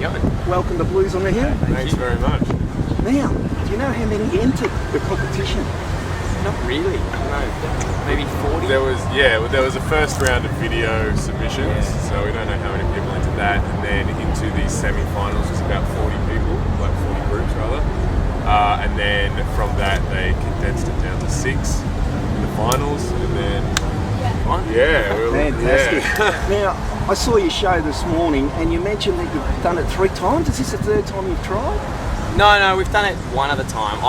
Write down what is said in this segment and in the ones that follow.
you going? Welcome to Blues on the Hill. Thanks very much. Now, do you know how many entered the competition? Not really. I don't know. Maybe 40? There was a first round of video submissions, so we don't know how many people entered that, and then into the semi-finals was about 40 people, like 40 groups rather, and then from that they condensed it down to 6 in the finals, and then Fantastic. Now, I saw your show this morning, and you mentioned that you've done it 3 times. Is this the 3rd time you've tried? No, we've done it one other time.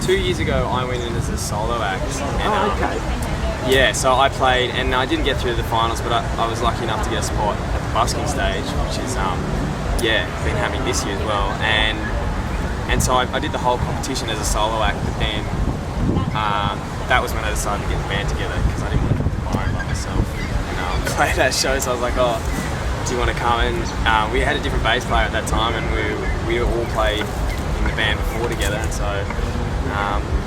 2 years ago, I went in as a solo act. And, okay. Yeah, so I played, and I didn't get through the finals, but I was lucky enough to get a spot at the Busking stage, which is, been happening this year as well. And so I did the whole competition as a solo act, but then that was when I decided to get the band together, because I didn't want to come to Byron by myself and play that show. So I was like, oh, do you want to come? And we had a different bass player at that time, and we all played in the band before together, and so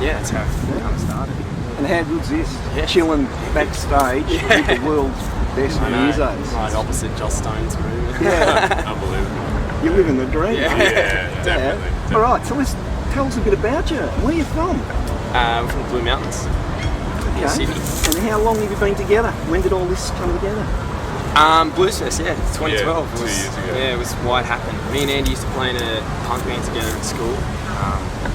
that's how it kind of started. And how good's this? Chilling backstage with the world's best musos. Right opposite Joss Stone's room. Yeah. Unbelievable. You're living the dream. Yeah, definitely. All right, so tell us a bit about you. Where are you from? We're from the Blue Mountains in Sydney. And how long have you been together? When did all this come together? Bluesfest, 2012. Yeah, 2 years ago. Yeah, it was why it happened. Me and Andy used to play in a punk band together at school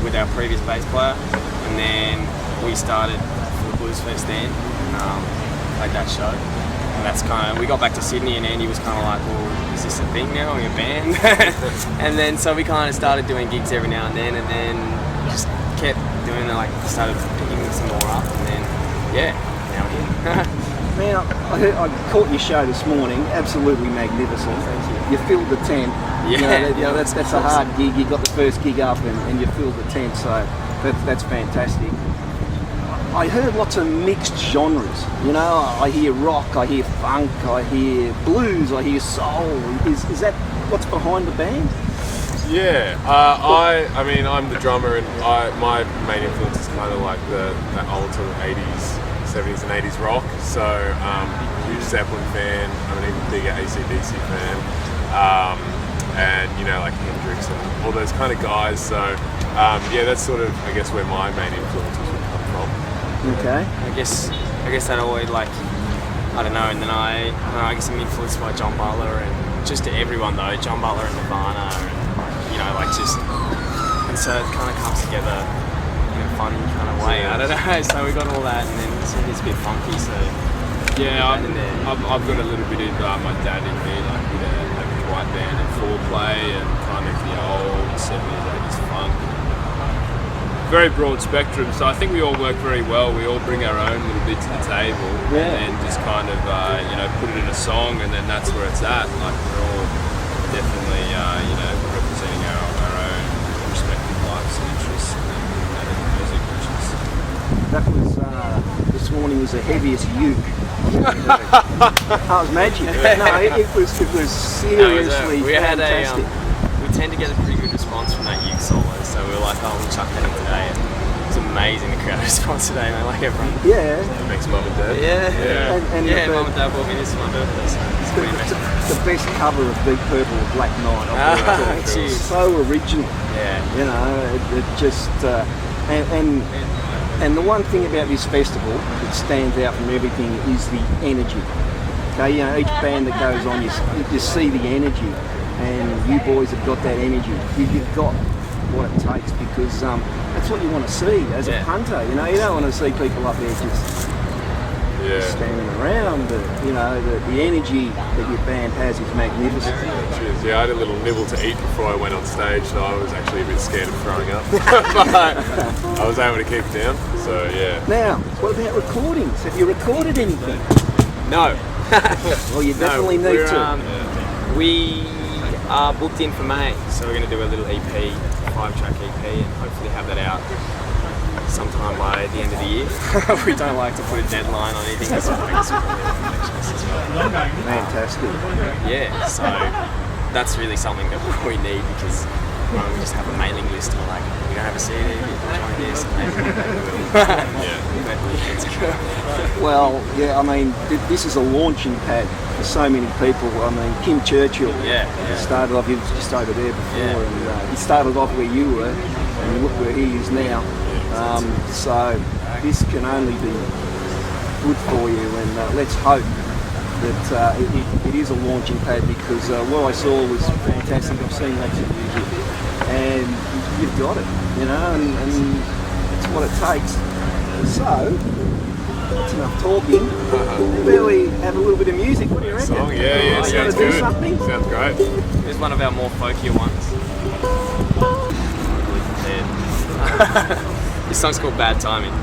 with our previous bass player, and then we started for the Bluesfest then, played that show. And that's we got back to Sydney, and Andy was kind of like, well, is this a thing now, are you a band? And then so we kind of started doing gigs every now and then just kept doing it, started picking some more up, and then, now we're here. Now, I caught your show this morning, absolutely magnificent. Thank you. You filled the tent. That's a hard gig. You got the first gig up and you filled the tent, so that's fantastic. I heard lots of mixed genres. You know, I hear rock, I hear funk, I hear blues, I hear soul. Is that what's behind the band? Yeah, I mean, I'm the drummer, and my main influence is kind of like that old sort of 80s, 70s and 80s rock. So, huge Zeppelin fan. I'm an even bigger AC/DC fan, and like Hendrix and all those kind of guys. So, that's sort of, I guess, where my main influences would come from. Okay. I guess that always I don't know. And then I guess I'm influenced by John Butler and just everyone though. John Butler and Nirvana, and and so it kind of comes together in a funny kind of way. I don't know. So we got all that, and then it's a bit funky. So I've got a little bit of my dad in me, like with a white band and foreplay, and kind of the old 70s, 80s funk. Very broad spectrum, so I think we all work very well. We all bring our own little bit to the table, and just kind of put it in a song, and then that's where it's at. Like we're all definitely representing our own respective lives and interests and music, That was this morning was the heaviest uke That was magic. No, it was seriously fantastic. We tend to get a pretty good response from that uke solo, so we were like, oh, we'll chuck that in today. And it was amazing, the crowd response today, man. Like everyone. Yeah. Thanks, Mum and Dad. Yeah. Mum and Dad brought me this for my birthday, so it's pretty amazing. The best cover of Deep Purple with Black Knight. It's so original. Yeah. It just and the one thing about this festival that stands out from everything is the energy. Okay, each band that goes on, you see the energy, and you boys have got that energy. You've got what it takes, because that's what you want to see as a punter. You don't want to see people up there just standing around. The energy that your band has is magnificent. Cheers. Yeah, I had a little nibble to eat before I went on stage, so I was actually a bit scared of throwing up. But I was able to keep it down, so yeah. Now, what about recordings? Have you recorded anything? No. Well, you definitely need to. We are booked in for May, so we're going to do a little EP, 5-track EP, and hopefully have that out sometime by the end of the year. We don't like to put a deadline on anything, because I guess we're perfectionists as well. Fantastic. Yeah, so that's really something that we need, because we just have a mailing list, and we're like, we don't have a CD, join this, and maybe we will. Yeah. Well, yeah, I mean, this is a launching pad for so many people. I mean, Kim Churchill started off, he was just over there before, and he started off where you were, and look where he is now. So this can only be good for you, and let's hope that it is a launching pad, because what I saw was fantastic. I've seen lots of music, and you've got it, you know, and that's what it takes. So, that's enough talking. Where we have a little bit of music, what do you reckon? Song? Yeah, sounds good. Sounds great. Here's one of our more folkier ones. This song's called Bad Timing.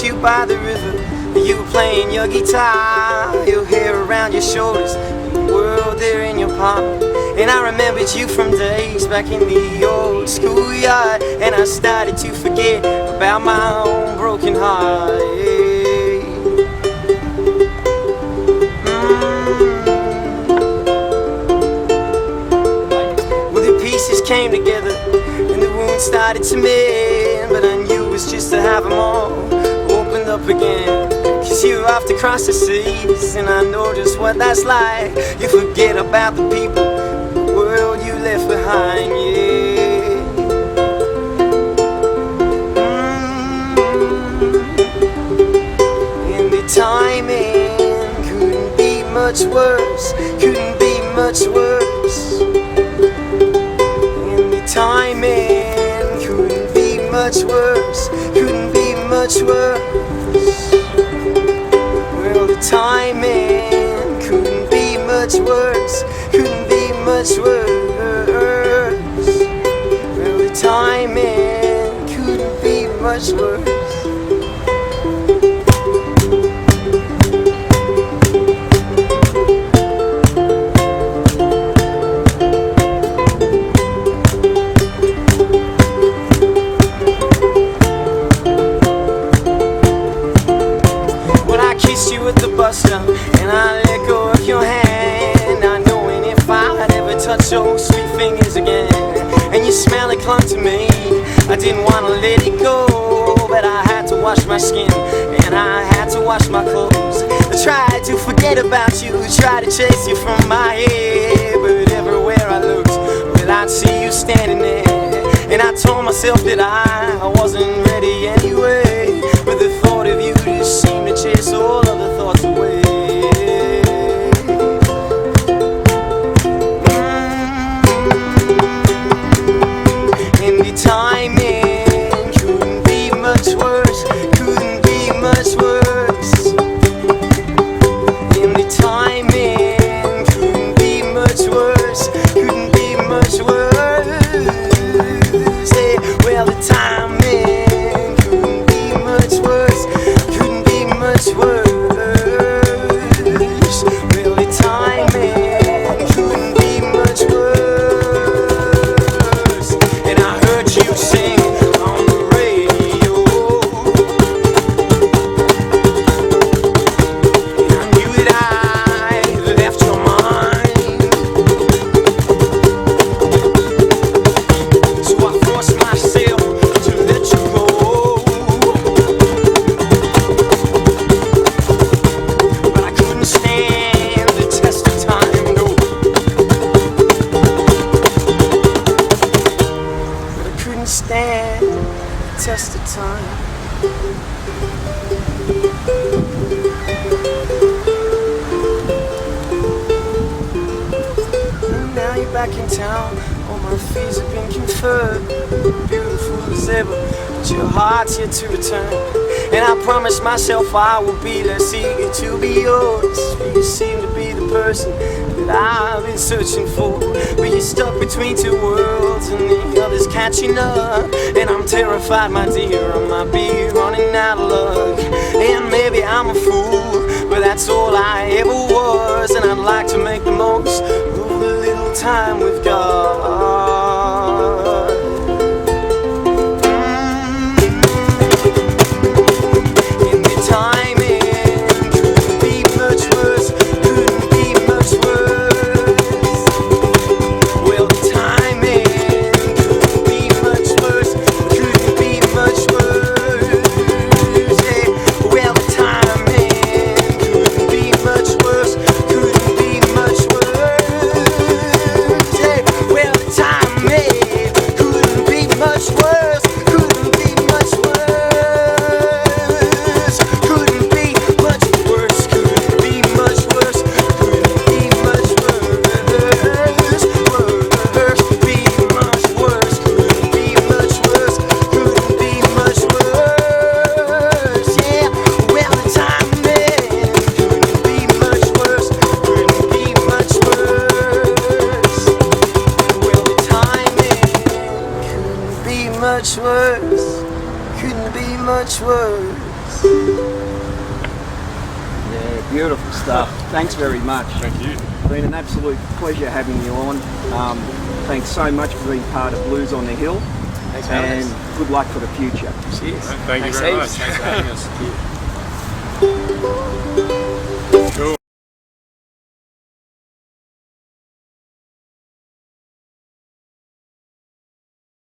You by the river, you were playing your guitar, your hair around your shoulders, and the world there in your palm. And I remembered you from days back in the old schoolyard, and I started to forget about my own broken heart. Well, the pieces came together and the wounds started to mend, but I knew it was just to have them all opened up again. Cause you have to cross the seas, and I know just what that's like. You forget about the people, the world you left behind, And the timing couldn't be much worse, couldn't be much worse. And the timing couldn't be much worse, couldn't be much worse. Well, the timing couldn't be much worse, couldn't be much worse. Well, the timing couldn't be much worse. And I let go of your hand, not knowing if I'd ever touch those sweet fingers again. And your smell, it clung to me, I didn't want to let it go, but I had to wash my skin, and I had to wash my clothes. I tried to forget about you, tried to chase you from my head, but everywhere I looked, well, I'd see you standing there. And I told myself that I wasn't ready anyway, but the thought of you just seemed to chase all other thoughts away. And the timing couldn't be much worse, couldn't be much worse. And the timing couldn't be much worse, couldn't be much worse. Well, the timing couldn't be much worse, couldn't be much worse. Well, the timing couldn't be much worse. And I heard you sing on the radio, and I knew that I left your mind. So I forced myself to let you go, but I couldn't stand the test of time, no. But I couldn't stand the test of time. Now you're back in town, all my fears have been conferred. Beautiful as ever, but your heart's yet to return. And I promised myself I will be less eager to be yours, for you seem to be the person that I've been searching for. But you're stuck between two worlds, and the other's catching up. And I'm terrified, my dear, I might be running out of luck. And maybe I'm a fool, but that's all I ever was. And I'd like to make the most of the little time we've got. Beautiful stuff. Thanks very much. Thank you. Been an absolute pleasure having you on. Thanks so much for being part of Blues on the Hill. Thanks for having And us. good luck for the future. Cheers. Thank you Thanks very heaps. much. Thanks for having us.